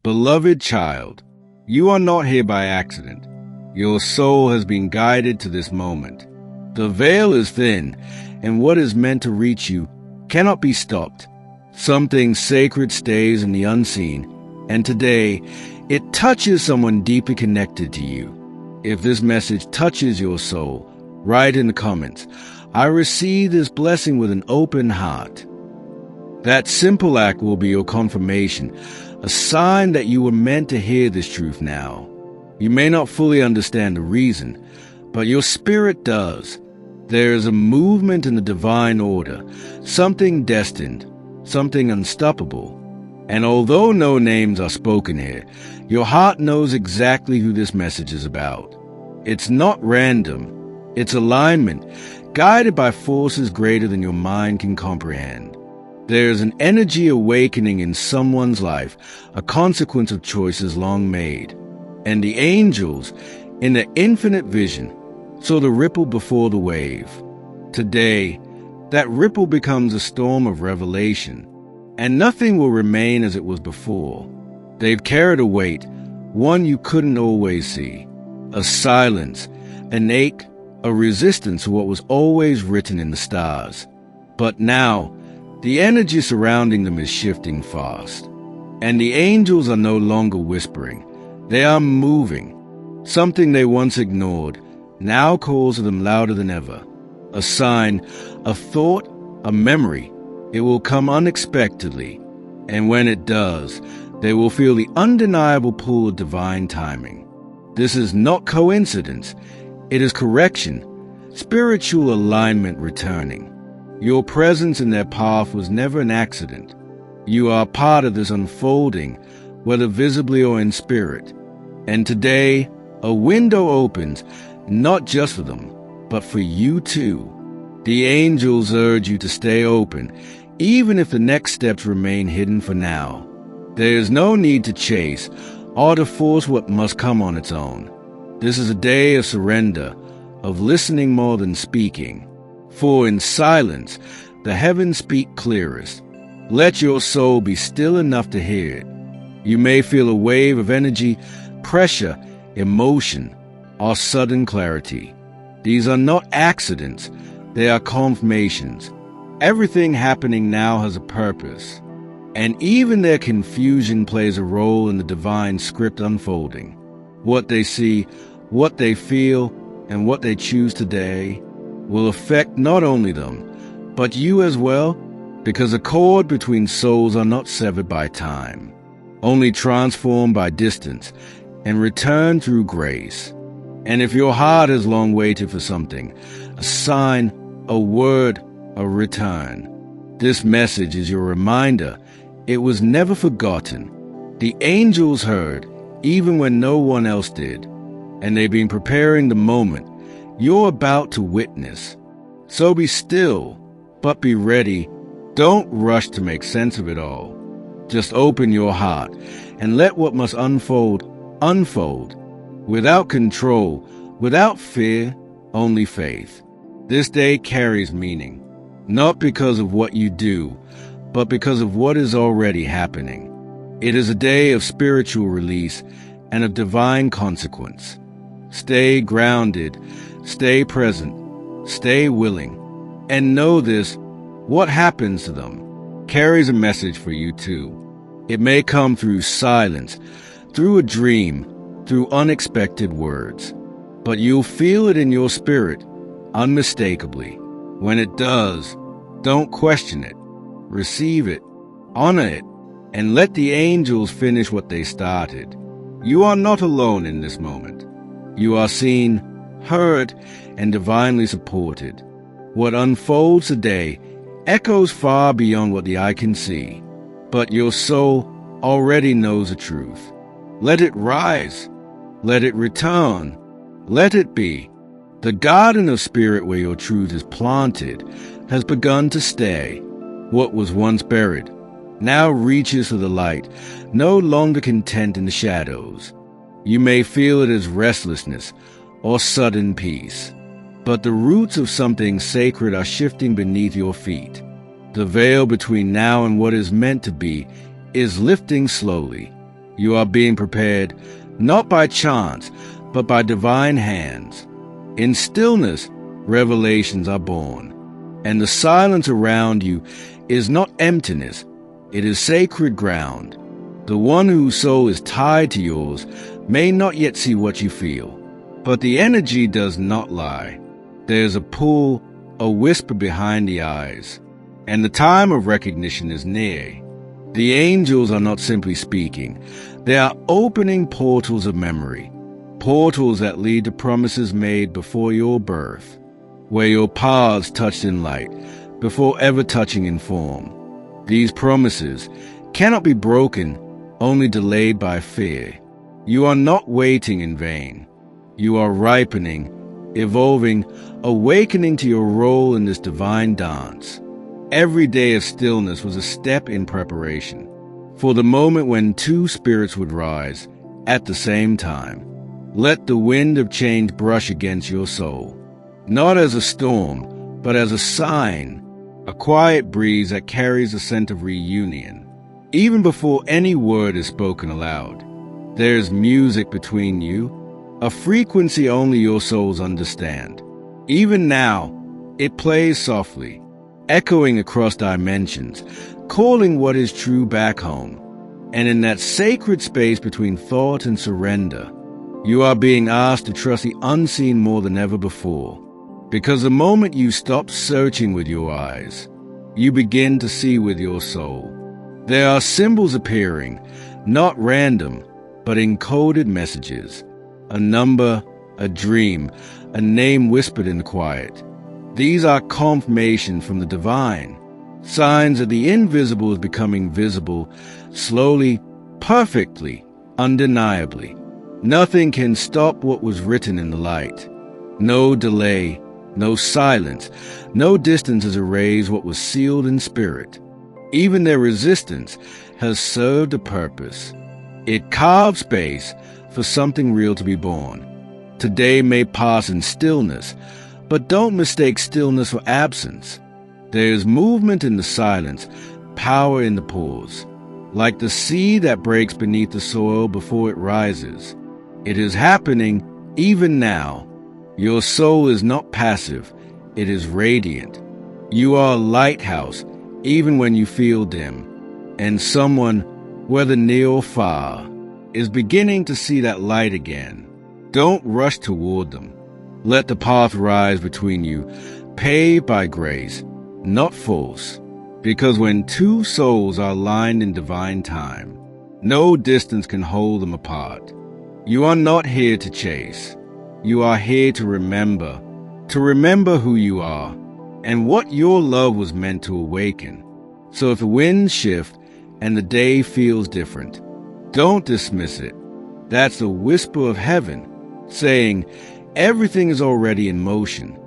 Beloved child, you are not here by accident. Your soul has been guided to this moment. The veil is thin, and what is meant to reach you cannot be stopped. Something sacred stays in the unseen, and today it touches someone deeply connected to you. If this message touches your soul, write in the comments, "I receive this blessing with an open heart." That simple act will be your confirmation, a sign that you were meant to hear this truth now. You may not fully understand the reason, but your spirit does. There is a movement in the divine order, something destined, something unstoppable. And although no names are spoken here, your heart knows exactly who this message is about. It's not random. It's alignment, guided by forces greater than your mind can comprehend. There is an energy awakening in someone's life, a consequence of choices long made. And the angels, in their infinite vision, saw the ripple before the wave. Today, that ripple becomes a storm of revelation, and nothing will remain as it was before. They've carried a weight, one you couldn't always see, a silence, an ache, a resistance to what was always written in the stars. But now, the energy surrounding them is shifting fast, and the angels are no longer whispering. They are moving. Something they once ignored now calls to them louder than ever. A sign, a thought, a memory. It will come unexpectedly, and when it does, they will feel the undeniable pull of divine timing. This is not coincidence. It is correction, spiritual alignment returning. Your presence in their path was never an accident. You are part of this unfolding, whether visibly or in spirit. And today, a window opens, not just for them, but for you too. The angels urge you to stay open, even if the next steps remain hidden for now. There is no need to chase or to force what must come on its own. This is a day of surrender, of listening more than speaking. For in silence, the heavens speak clearest. Let your soul be still enough to hear it. You may feel a wave of energy, pressure, emotion, or sudden clarity. These are not accidents. They are confirmations. Everything happening now has a purpose. And even their confusion plays a role in the divine script unfolding. What they see, what they feel, and what they choose today will affect not only them, but you as well, because a cord between souls are not severed by time, only transformed by distance and returned through grace. And if your heart has long waited for something, a sign, a word, a return, this message is your reminder. It was never forgotten. The angels heard, even when no one else did, and they've been preparing the moment you're about to witness. So be still, but be ready. Don't rush to make sense of it all. Just open your heart and let what must unfold, unfold. Without control, without fear, only faith. This day carries meaning, not because of what you do, but because of what is already happening. It is a day of spiritual release and of divine consequence. Stay grounded, stay present, stay willing, and know this: what happens to them carries a message for you too. It may come through silence, through a dream, through unexpected words, but you'll feel it in your spirit, unmistakably. When it does, don't question it. Receive it, honor it, and let the angels finish what they started. You are not alone in this moment. You are seen, heard, and divinely supported. What unfolds today echoes far beyond what the eye can see, but your soul already knows the truth. Let it rise. Let it return. Let it be. The garden of spirit where your truth is planted has begun to stay. What was once buried now reaches for the light, no longer content in the shadows. You may feel it as restlessness or sudden peace, but the roots of something sacred are shifting beneath your feet. The veil between now and what is meant to be is lifting slowly. You are being prepared not by chance, but by divine hands. In stillness, revelations are born, and the silence around you is not emptiness, it is sacred ground. The one whose soul is tied to yours may not yet see what you feel, but the energy does not lie. There's a pull, a whisper behind the eyes, and the time of recognition is near. The angels are not simply speaking, they are opening portals of memory, portals that lead to promises made before your birth, where your paths touched in light, before ever touching in form. These promises cannot be broken, only delayed by fear. You are not waiting in vain. You are ripening, evolving, awakening to your role in this divine dance. Every day of stillness was a step in preparation for the moment when two spirits would rise at the same time. Let the wind of change brush against your soul, not as a storm, but as a sign, a quiet breeze that carries a scent of reunion. Even before any word is spoken aloud, there's music between you, a frequency only your souls understand. Even now, it plays softly, echoing across dimensions, calling what is true back home. And in that sacred space between thought and surrender, you are being asked to trust the unseen more than ever before. Because the moment you stop searching with your eyes, you begin to see with your soul. There are symbols appearing, not random, but encoded messages. A number, a dream, a name whispered in the quiet. These are confirmation from the divine, signs that the invisible is becoming visible, slowly, perfectly, undeniably. Nothing can stop what was written in the light. No delay, no silence, no distance has erased what was sealed in spirit. Even their resistance has served a purpose. It carved space for something real to be born. Today may pass in stillness, but don't mistake stillness for absence. There is movement in the silence, power in the pause. Like the seed that breaks beneath the soil before it rises. It is happening even now. Your soul is not passive, it is radiant. You are a lighthouse, even when you feel dim. And someone, whether near or far, is beginning to see that light again. Don't rush toward them. Let the path rise between you, paved by grace, not force. Because when two souls are aligned in divine time, no distance can hold them apart. You are not here to chase. You are here to remember who you are and what your love was meant to awaken. So if the winds shift and the day feels different, don't dismiss it. That's the whisper of heaven saying everything is already in motion.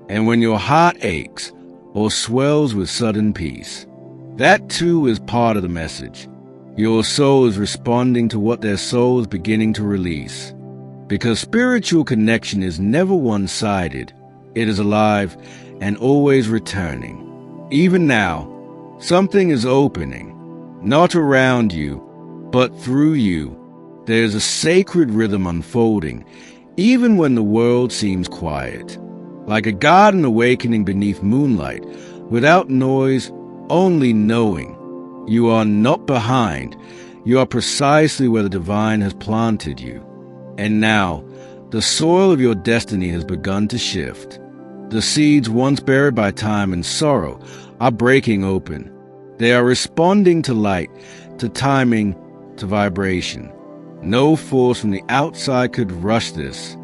And when your heart aches or swells with sudden peace, that too is part of the message. Your soul is responding to what their soul is beginning to release. Because spiritual connection is never one-sided. It is alive and always returning. Even now, something is opening, not around you, but through you. There's a sacred rhythm unfolding, even when the world seems quiet. Like a garden awakening beneath moonlight, without noise, only knowing. You are not behind. You are precisely where the divine has planted you. And now, the soil of your destiny has begun to shift. The seeds once buried by time and sorrow are breaking open. They are responding to light, to timing, to vibration. No force from the outside could rush this,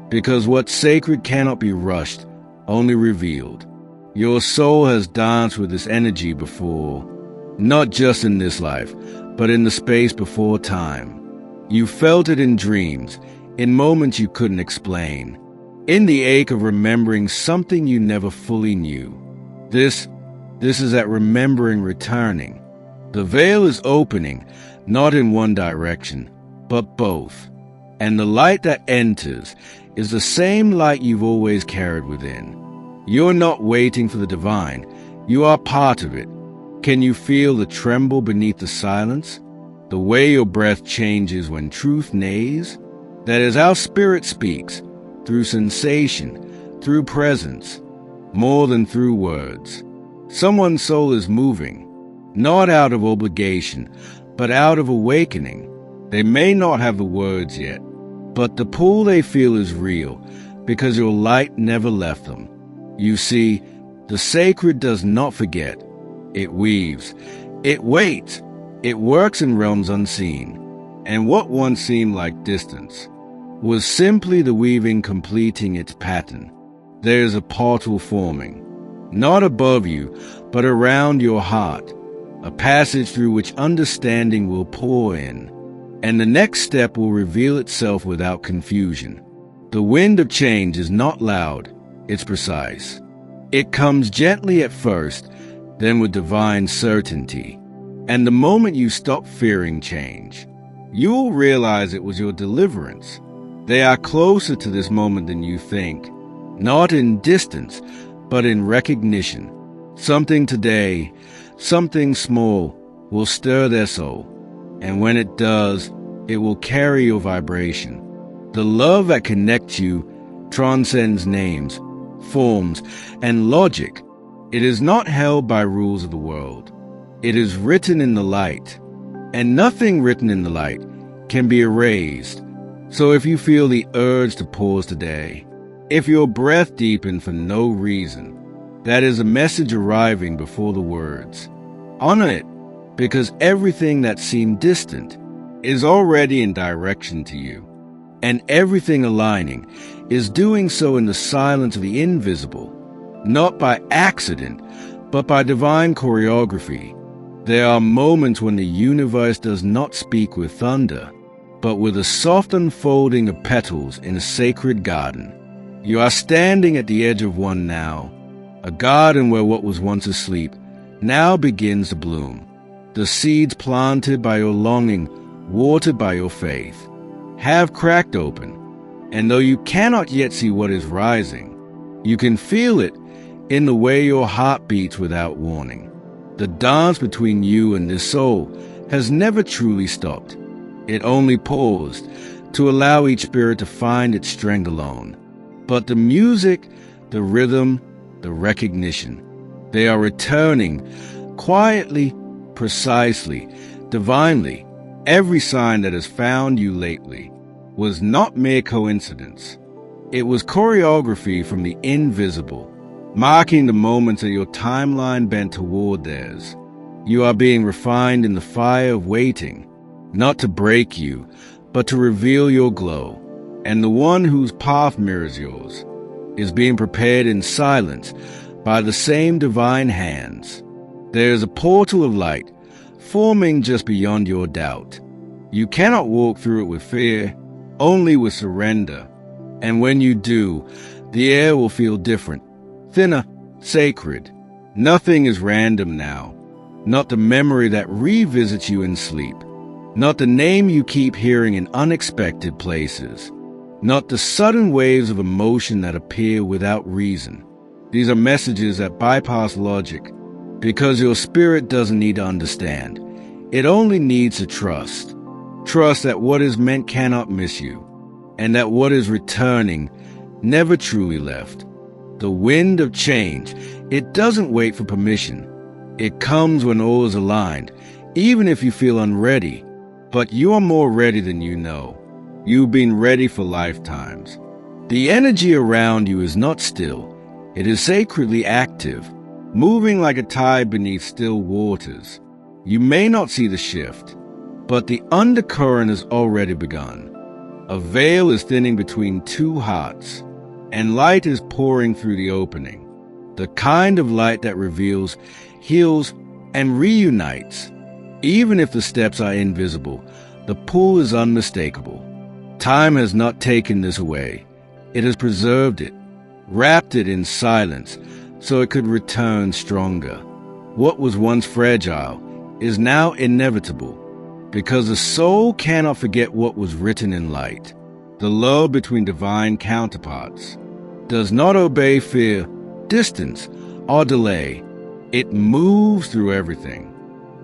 because what's sacred cannot be rushed, only revealed. Your soul has danced with this energy before, not just in this life, but in the space before time. You felt it in dreams, in moments you couldn't explain, in the ache of remembering something you never fully knew. This is that remembering returning. The veil is opening, not in one direction, but both. And the light that enters is the same light you've always carried within. You're not waiting for the divine. You are part of it. Can you feel the tremble beneath the silence? the way your breath changes when truth neighs, that is how spirit speaks, through sensation, through presence, more than through words. Someone's soul is moving, not out of obligation, but out of awakening. They may not have the words yet, but the pull they feel is real, because your light never left them. You see, the sacred does not forget. It weaves. It waits. It works in realms unseen. And what once seemed like distance was simply the weaving completing its pattern. There is a portal forming, not above you, but around your heart, a passage through which understanding will pour in, and the next step will reveal itself without confusion. The wind of change is not loud, it's precise. It comes gently at first, then with divine certainty. And the moment you stop fearing change, you will realize it was your deliverance. They are closer to this moment than you think, not in distance, but in recognition. Something today, something small, will stir their soul, and when it does, it will carry your vibration. The love that connects you transcends names, forms, and logic. It is not held by rules of the world. It is written in the light, and nothing written in the light can be erased. So if you feel the urge to pause today, if your breath deepens for no reason, that is a message arriving before the words. Honor it, because everything that seemed distant is already in direction to you, and everything aligning is doing so in the silence of the invisible, not by accident, but by divine choreography. There are moments when the universe does not speak with thunder, but with a soft unfolding of petals in a sacred garden. You are standing at the edge of one now, a garden where what was once asleep now begins to bloom. The seeds planted by your longing, watered by your faith, have cracked open, and though you cannot yet see what is rising, you can feel it in the way your heart beats without warning. The dance between you and this soul has never truly stopped. It only paused to allow each spirit to find its strength alone. But the music, the rhythm, the recognition, they are returning quietly, precisely, divinely. Every sign that has found you lately was not mere coincidence. It was choreography from the invisible, marking the moments that your timeline bent toward theirs. You are being refined in the fire of waiting, not to break you, but to reveal your glow. And the one whose path mirrors yours is being prepared in silence by the same divine hands. There is a portal of light forming just beyond your doubt. You cannot walk through it with fear, only with surrender. And when you do, the air will feel different, thinner, sacred. Nothing is random now. Not the memory that revisits you in sleep. Not the name you keep hearing in unexpected places. Not the sudden waves of emotion that appear without reason. These are messages that bypass logic, because your spirit doesn't need to understand. It only needs to trust. Trust that what is meant cannot miss you, and that what is returning never truly left. The wind of change, it doesn't wait for permission. It comes when all is aligned, even if you feel unready. But you are more ready than you know. You've been ready for lifetimes. The energy around you is not still. It is sacredly active, moving like a tide beneath still waters. You may not see the shift, but the undercurrent has already begun. A veil is thinning between two hearts, and light is pouring through the opening. The kind of light that reveals, heals, and reunites. Even if the steps are invisible, the pull is unmistakable. Time has not taken this away. It has preserved it, wrapped it in silence, so it could return stronger. What was once fragile is now inevitable, because the soul cannot forget what was written in light. The love between divine counterparts does not obey fear, distance, or delay. It moves through everything,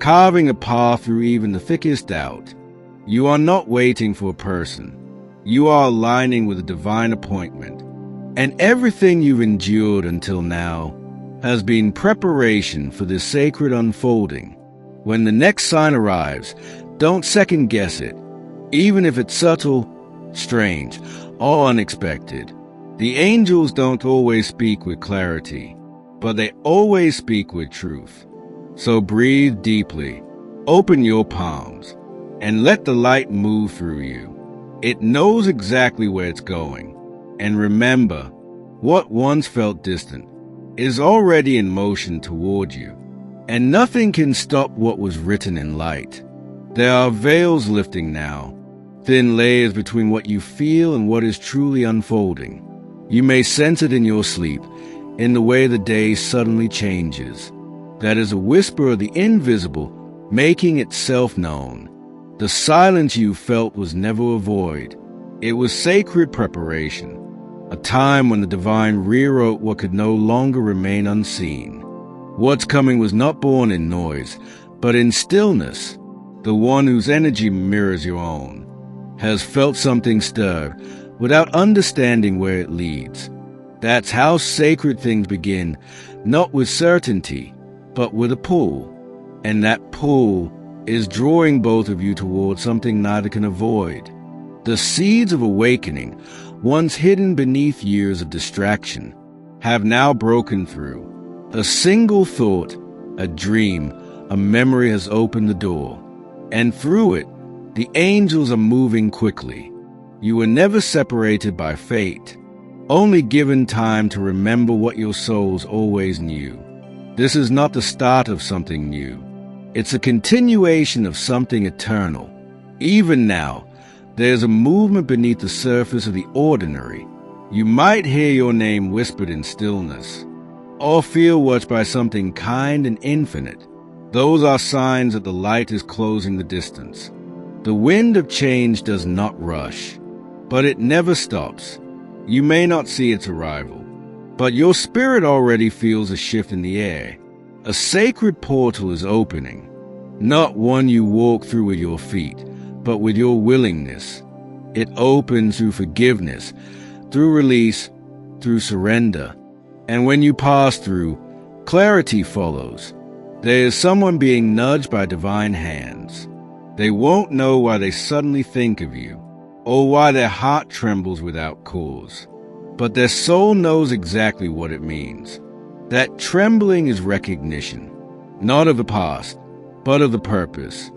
carving a path through even the thickest doubt. You are not waiting for a person. You are aligning with a divine appointment. And everything you've endured until now has been preparation for this sacred unfolding. When the next sign arrives, don't second guess it, even if it's subtle, strange, or unexpected. The angels don't always speak with clarity, but they always speak with truth. So breathe deeply, open your palms, and let the light move through you. It knows exactly where it's going. And remember, what once felt distant is already in motion toward you. And nothing can stop what was written in light. There are veils lifting now, thin layers between what you feel and what is truly unfolding. You may sense it in your sleep, in the way the day suddenly changes. That is a whisper of the invisible making itself known. The silence you felt was never a void. It was sacred preparation, a time when the divine rewrote what could no longer remain unseen. What's coming was not born in noise, but in stillness. The one whose energy mirrors your own has felt something stirred without understanding where it leads. That's how sacred things begin, not with certainty, but with a pull. And that pull is drawing both of you towards something neither can avoid. The seeds of awakening, once hidden beneath years of distraction, have now broken through. A single thought, a dream, a memory has opened the door. And through it, the angels are moving quickly. You were never separated by fate, only given time to remember what your souls always knew. This is not the start of something new. It's a continuation of something eternal. Even now, there's a movement beneath the surface of the ordinary. You might hear your name whispered in stillness, or feel watched by something kind and infinite. Those are signs that the light is closing the distance. The wind of change does not rush, but it never stops. You may not see its arrival, but your spirit already feels a shift in the air. A sacred portal is opening, not one you walk through with your feet, but with your willingness. It opens through forgiveness, through release, through surrender. And when you pass through, clarity follows. There is someone being nudged by divine hands. They won't know why they suddenly think of you, or why their heart trembles without cause. But their soul knows exactly what it means. That trembling is recognition, not of the past, but of the purpose.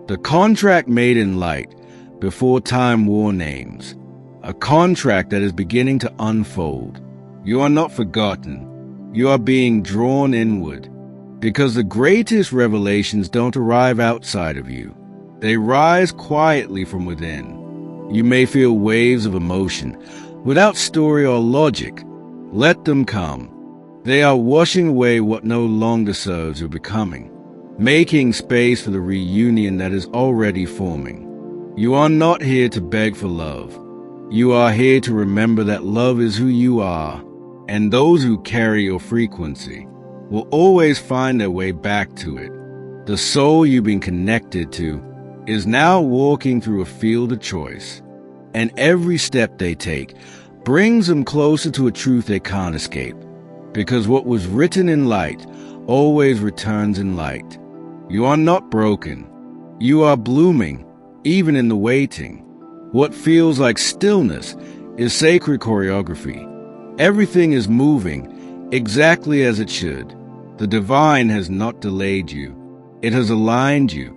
The contract made in light, before time wore names. A contract that is beginning to unfold. You are not forgotten. You are being drawn inward. Because the greatest revelations don't arrive outside of you. They rise quietly from within. You may feel waves of emotion, without story or logic. Let them come. They are washing away what no longer serves your becoming, making space for the reunion that is already forming. You are not here to beg for love. You are here to remember that love is who you are, and those who carry your frequency will always find their way back to it. The soul you've been connected to is now walking through a field of choice, and every step they take brings them closer to a truth they can't escape, because what was written in light always returns in light. You are not broken. You are blooming, even in the waiting. What feels like stillness is sacred choreography. Everything is moving exactly as it should. The divine has not delayed you. It has aligned you,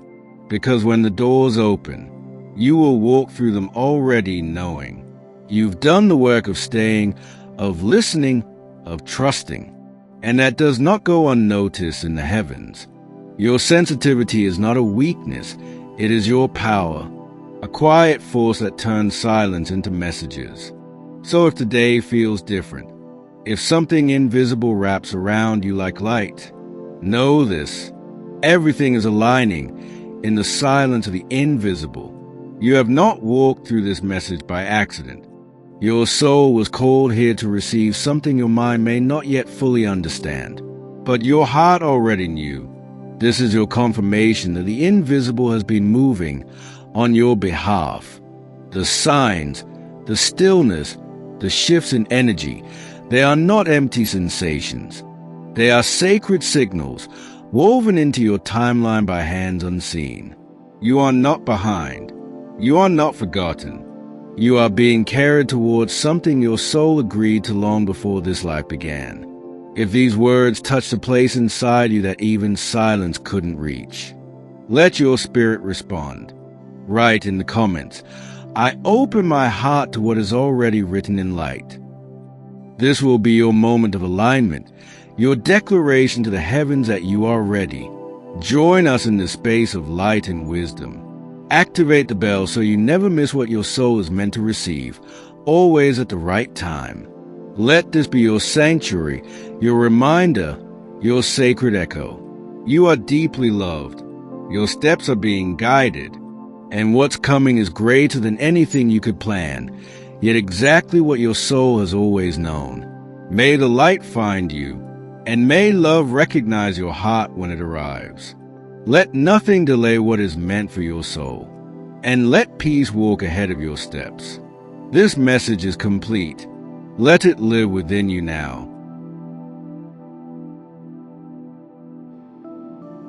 because when the doors open, you will walk through them already knowing. You've done the work of staying, of listening, of trusting, and that does not go unnoticed in the heavens. Your sensitivity is not a weakness, it is your power, a quiet force that turns silence into messages. So if the day feels different, if something invisible wraps around you like light, know this: everything is aligning in the silence of the invisible. You have not walked through this message by accident. Your soul was called here to receive something your mind may not yet fully understand, but your heart already knew. This is your confirmation that the invisible has been moving on your behalf. The signs, the stillness, the shifts in energy, they are not empty sensations. They are sacred signals woven into your timeline by hands unseen. You are not behind. You are not forgotten. You are being carried towards something your soul agreed to long before this life began. If these words touched a place inside you that even silence couldn't reach, let your spirit respond. Write in the comments, "I open my heart to what is already written in light." This will be your moment of alignment, your declaration to the heavens that you are ready. Join us in the space of light and wisdom. Activate the bell so you never miss what your soul is meant to receive, always at the right time. Let this be your sanctuary, your reminder, your sacred echo. You are deeply loved. Your steps are being guided, and what's coming is greater than anything you could plan, yet exactly what your soul has always known. May the light find you, and may love recognize your heart when it arrives. Let nothing delay what is meant for your soul, and let peace walk ahead of your steps. This message is complete. Let it live within you now.